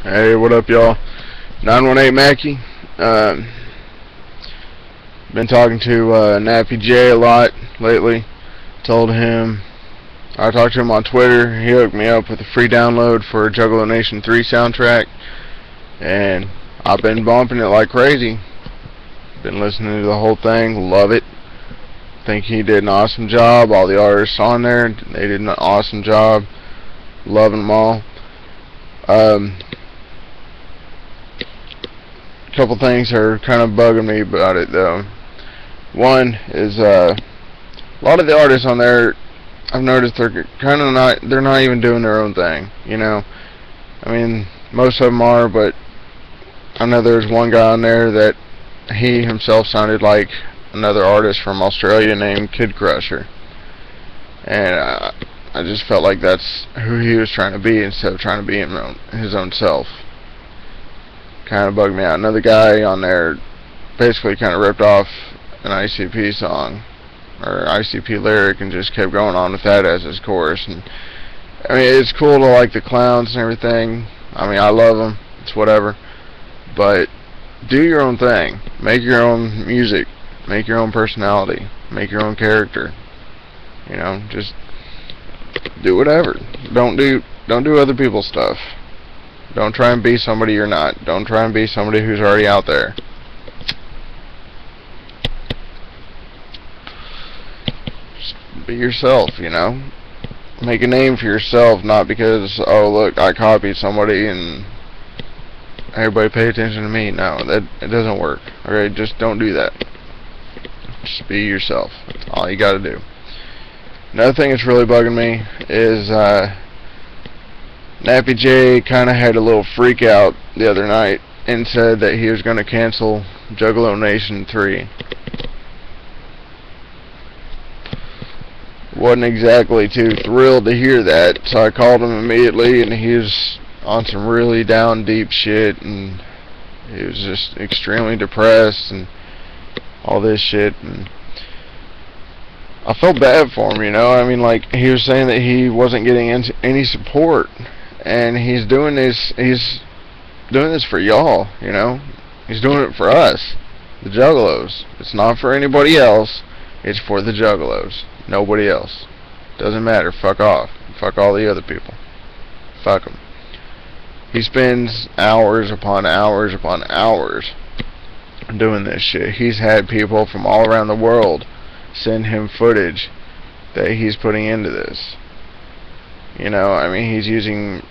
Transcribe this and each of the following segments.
Hey, what up, y'all? 918 Mackie. Been talking to Nappy J a lot lately. I talked to him on Twitter. He hooked me up with a free download for Juggalo Nation 3 soundtrack, and I've been bumping it like crazy. Been listening to the whole thing. Love it. Think he did an awesome job. All the artists on there, they did an awesome job. Loving them all. Couple things are kind of bugging me about it though. One is a lot of the artists on there, I've noticed they're not even doing their own thing, you know. I mean, most of them are, but I know there's one guy on there that he himself sounded like another artist from Australia named Kid Crusher, and I just felt like that's who he was trying to be instead of trying to be his own self. Kind of bugged me out. Another guy on there basically kind of ripped off an ICP song or ICP lyric and just kept going on with that as his chorus. And I mean, it's cool to like the clowns and everything. I mean, I love them. It's whatever. But do your own thing. Make your own music. Make your own personality. Make your own character. You know, just do whatever. Don't do other people's stuff. Don't try and be somebody you're not. Don't try and be somebody who's already out there. Just be yourself, you know. Make a name for yourself, not because, oh look, I copied somebody and everybody pay attention to me. No, it doesn't work. Okay, just don't do that. Just be yourself. That's all you gotta do. Another thing that's really bugging me is Nappy J kind of had a little freak out the other night and said that he was going to cancel Juggalo Nation 3. Wasn't exactly too thrilled to hear that, so I called him immediately, and he was on some really down deep shit, and he was just extremely depressed and all this shit, and I felt bad for him, you know. I mean, like, he was saying that he wasn't getting any support, and he's doing this for y'all, you know. He's doing it for us, the Juggalos. It's not for anybody else. It's for the Juggalos. Nobody else. Doesn't matter. Fuck off. Fuck all the other people. Fuck them. He spends hours upon hours upon hours doing this shit. He's had people from all around the world send him footage that he's putting into this. You know, I mean, he's using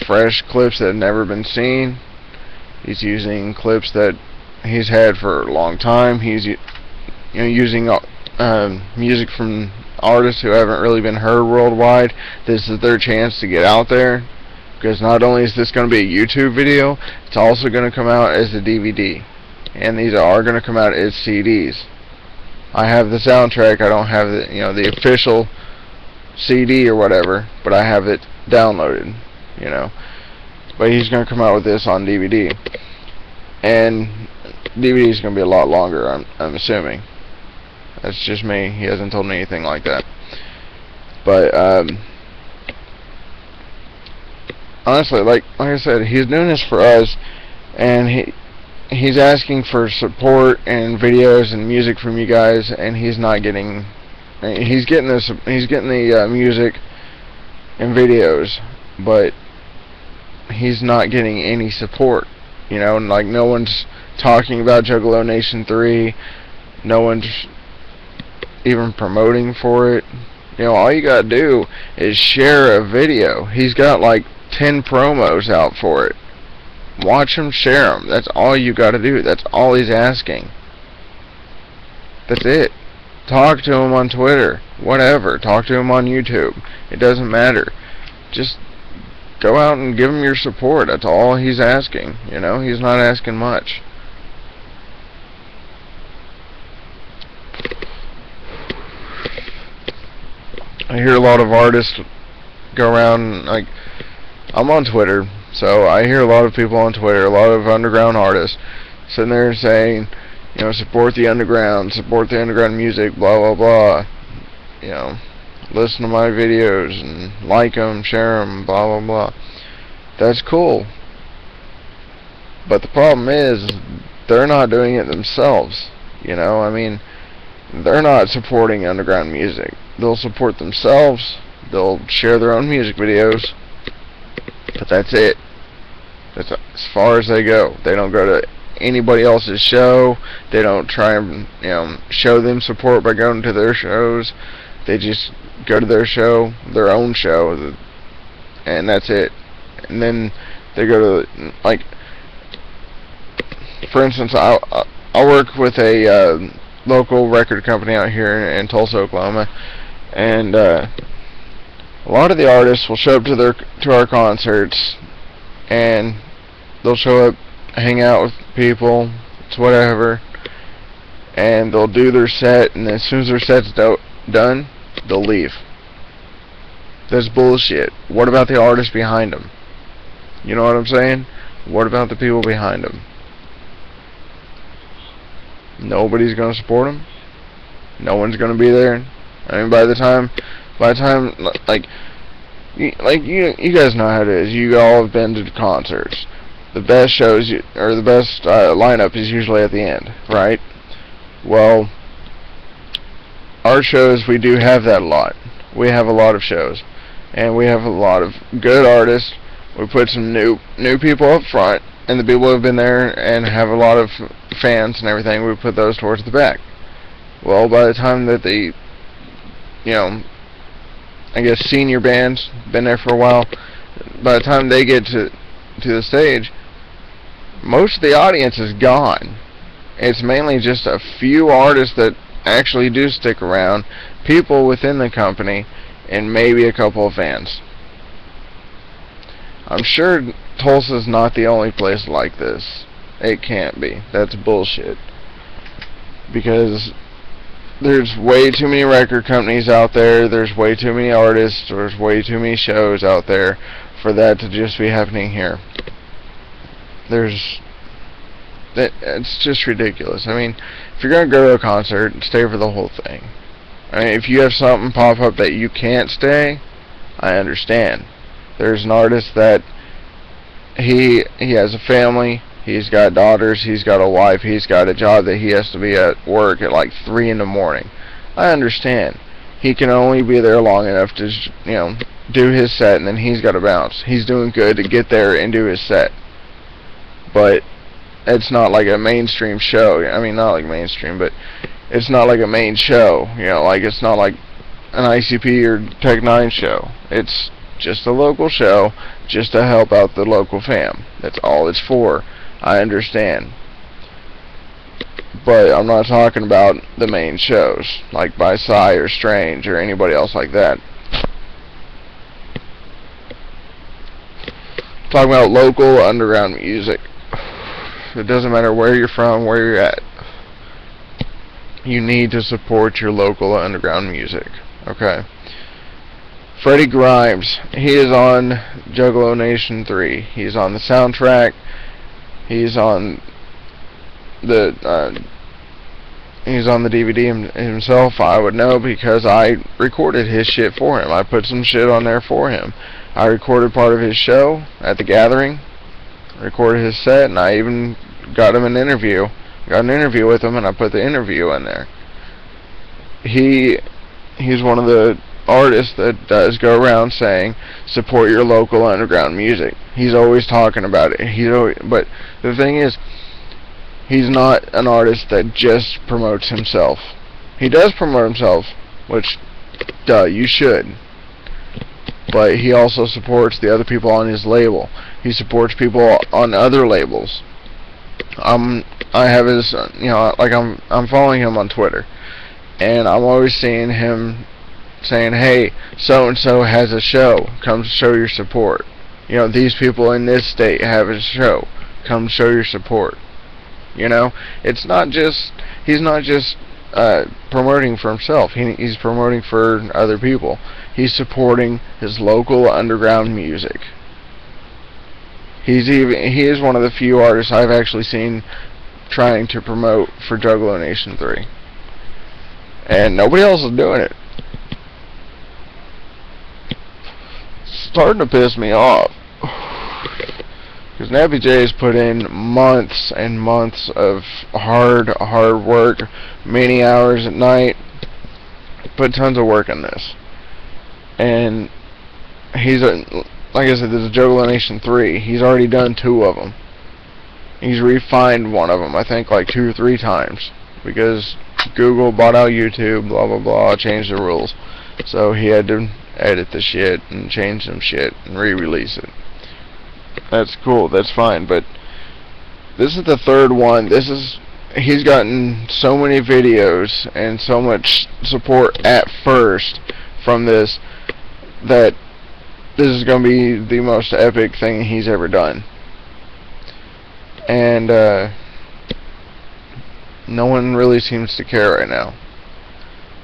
fresh clips that have never been seen. He's using clips that he's had for a long time. He's using music from artists who haven't really been heard worldwide. This is their chance to get out there, because not only is this going to be a YouTube video, it's also going to come out as a DVD, and these are going to come out as CDs. I have the soundtrack. I don't have the official CD or whatever, but I have it downloaded, you know. But he's going to come out with this on DVD, and DVD is going to be a lot longer, I'm assuming. That's just me. He hasn't told me anything like that. But honestly, like I said, he's doing this for us, and he's asking for support and videos and music from you guys, and he's not getting. He's getting the music and videos, but he's not getting any support. You know, and like, no one's talking about Juggalo Nation 3. No one's even promoting for it. You know, all you gotta do is share a video. He's got like 10 promos out for it. Watch him, share them. That's all you gotta do. That's all he's asking. That's it. Talk to him on Twitter, whatever. Talk to him on YouTube. It doesn't matter. Just go out and give him your support. That's all he's asking. You know, he's not asking much. I hear a lot of artists go around, like, I'm on Twitter, so I hear a lot of people on Twitter, a lot of underground artists, sitting there saying, you know, support the underground music, blah, blah, blah. You know, listen to my videos and like them, share them, blah, blah, blah. That's cool. But the problem is, they're not doing it themselves. You know, I mean, they're not supporting underground music. They'll support themselves. They'll share their own music videos. But that's it. That's as far as they go. They don't go to anybody else's show. They don't try and, you know, show them support by going to their shows. They just go to their show, their own show, and that's it. And then they go to, like, for instance, I work with a local record company out here in Tulsa, Oklahoma, and a lot of the artists will show up to our concerts, and they'll show up, hang out with people, it's whatever, and they'll do their set, and as soon as their set's done, they'll leave. That's bullshit. What about the artists behind them? You know what I'm saying? What about the people behind them? Nobody's gonna support them. No one's gonna be there. I mean, by the time, like you guys know how it is. You all have been to concerts. The best shows, or the best lineup is usually at the end, right? Well, our shows, we do have that a lot. We have a lot of shows, and we have a lot of good artists. We put some new people up front, and the people who have been there and have a lot of fans and everything, we put those towards the back. Well, by the time that the, you know, I guess senior bands, been there for a while, by the time they get to the stage, most of the audience is gone. It's mainly just a few artists that actually do stick around, people within the company, and maybe a couple of fans. I'm sure Tulsa's not the only place like this. It can't be. That's bullshit. Because there's way too many record companies out there, there's way too many artists, there's way too many shows out there for that to just be happening here. It's just ridiculous. I mean, if you're going to go to a concert, stay for the whole thing. I mean, if you have something pop up that you can't stay, I understand. There's an artist that he has a family, he's got daughters, he's got a wife, he's got a job that he has to be at work at like 3 in the morning. I understand. He can only be there long enough to, you know, do his set, and then he's got to bounce. He's doing good to get there and do his set. But it's not like a mainstream show. I mean, not like mainstream, but it's not like a main show. You know, like it's not like an ICP or Tech 9 show. It's just a local show, just to help out the local fam. That's all it's for. I understand. But I'm not talking about the main shows, like by Psy or Strange or anybody else like that. I'm talking about local underground music. It doesn't matter where you're from, where you're at. You need to support your local underground music. Okay? Freddie Grimes, he is on Juggalo Nation 3. He's on the soundtrack. He's on the DVD himself. I would know because I recorded his shit for him. I put some shit on there for him. I recorded part of his show at the Gathering, recorded his set, and I even got him an interview. Got an interview with him, and I put the interview in there. He's one of the artists that does go around saying support your local underground music. He's always talking about it. But the thing is, he's not an artist that just promotes himself. He does promote himself, which, duh, you should. But he also supports the other people on his label. He supports people on other labels. I have his, you know, like I'm following him on Twitter, and I'm always seeing him saying, hey, so-and-so has a show, come show your support. You know, these people in this state have a show, come show your support. You know, it's not just, he's not just promoting for himself, he's promoting for other people. He's supporting his local underground music. He is one of the few artists I've actually seen trying to promote for Juggalo Nation 3. And nobody else is doing it. It's starting to piss me off. Because Nappy J has put in months and months of hard work, many hours at night, put tons of work in this. And he's, like I said, this is Juggalo Nation 3. He's already done 2 of them. He's refined one of them, I think, like 2 or 3 times. Because Google bought out YouTube, blah, blah, blah, changed the rules. So he had to edit the shit and change some shit and re-release it. That's cool, that's fine, but this is the 3rd one. He's gotten so many videos and so much support at first from this that this is going to be the most epic thing he's ever done. And no one really seems to care right now.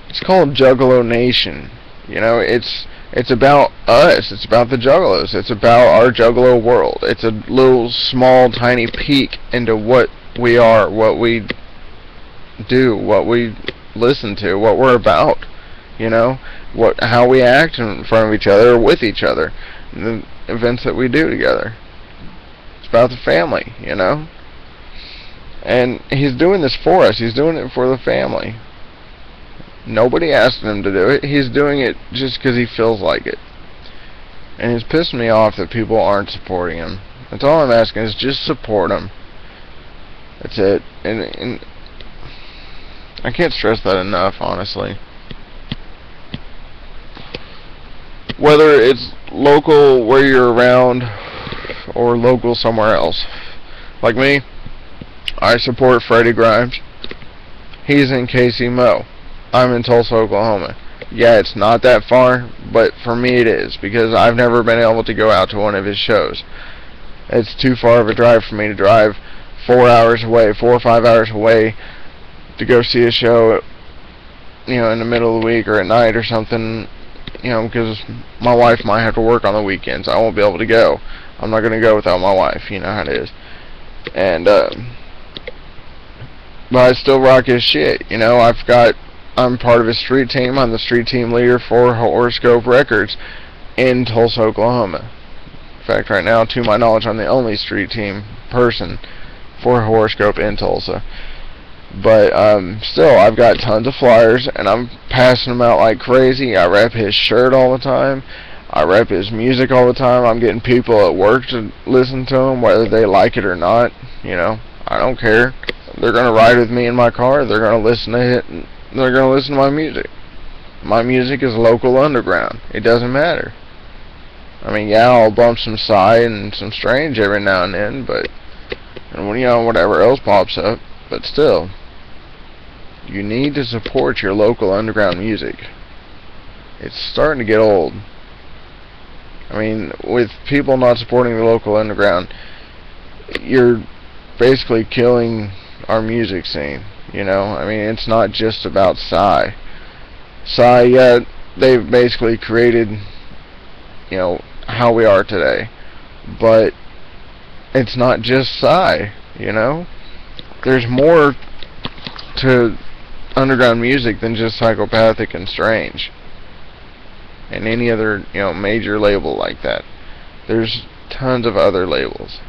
It's called Juggalo Nation. You know, it's about us. It's about the Juggalos. It's about our Juggalo world. It's a little small tiny peek into what we are, what we do, what we listen to, what we're about. You know, how we act in front of each other, or with each other, the events that we do together. It's about the family, you know. And he's doing this for us. He's doing it for the family. Nobody asked him to do it. He's doing it just because he feels like it. And it's pissed me off that people aren't supporting him. That's all I'm asking, is just support him. That's it. And I can't stress that enough, honestly. Whether it's local where you're around or local somewhere else. Like me, I support Freddie Grimes. He's in KC-Mo. I'm in Tulsa, Oklahoma. Yeah, it's not that far, but for me it is, because I've never been able to go out to one of his shows. It's too far of a drive for me to drive 4 hours away, 4 or 5 hours away to go see a show, you know, in the middle of the week or at night or something, you know, because my wife might have to work on the weekends. I won't be able to go. I'm not going to go without my wife, you know how it is. And, but I still rock his shit, you know. I'm part of his street team. I'm the street team leader for Horoscope Records in Tulsa, Oklahoma. In fact, right now, to my knowledge, I'm the only street team person for Horoscope in Tulsa. But still, I've got tons of flyers, and I'm passing them out like crazy. I rep his shirt all the time. I rep his music all the time. I'm getting people at work to listen to him, whether they like it or not. You know, I don't care. They're going to ride with me in my car. They're going to listen to it. They're going to listen to my music. My music is local underground. It doesn't matter. I mean, yeah, I'll bump some Psy and some Strange every now and then, but, and you know, whatever else pops up. But still, you need to support your local underground music. It's starting to get old. I mean, with people not supporting the local underground, you're basically killing our music scene. You know, I mean, it's not just about Psy. Psy, yeah, they've basically created, you know, how we are today. But it's not just Psy, you know. There's more to underground music than just Psychopathic and Strange. And any other, you know, major label like that. There's tons of other labels.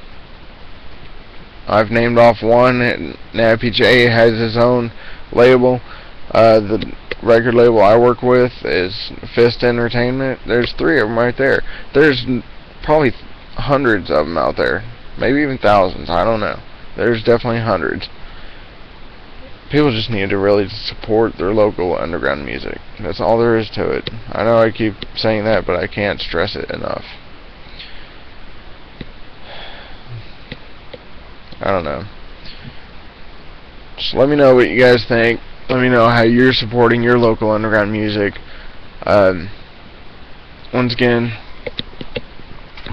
I've named off one, and Nappy J has his own label. The record label I work with is Fist Entertainment. There's 3 of them right there. There's probably hundreds of them out there. Maybe even thousands, I don't know. There's definitely hundreds. People just need to really support their local underground music. That's all there is to it. I know I keep saying that, but I can't stress it enough. I don't know. Just let me know what you guys think. Let me know how you're supporting your local underground music. Once again,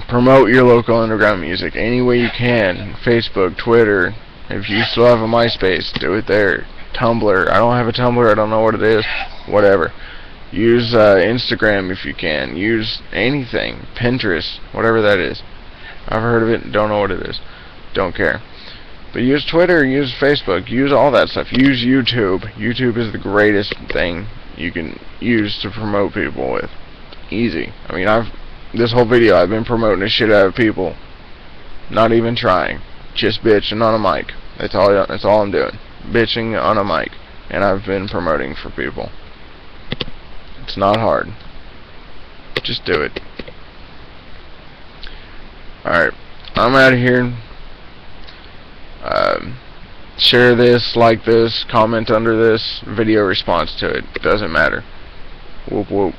promote your local underground music any way you can. Facebook, Twitter. If you still have a MySpace, do it there. Tumblr. I don't have a Tumblr. I don't know what it is. Whatever. Use Instagram if you can. Use anything. Pinterest. Whatever that is. I've heard of it. Don't know what it is. Don't care. But use Twitter, use Facebook, use all that stuff. Use YouTube. YouTube is the greatest thing you can use to promote people with. Easy. I mean, this whole video I've been promoting the shit out of people. Not even trying. Just bitching on a mic. That's all I'm doing. Bitching on a mic. And I've been promoting for people. It's not hard. Just do it. Alright. I'm out of here. Share this, like this, comment under this, video response to it. Doesn't matter. Whoop whoop.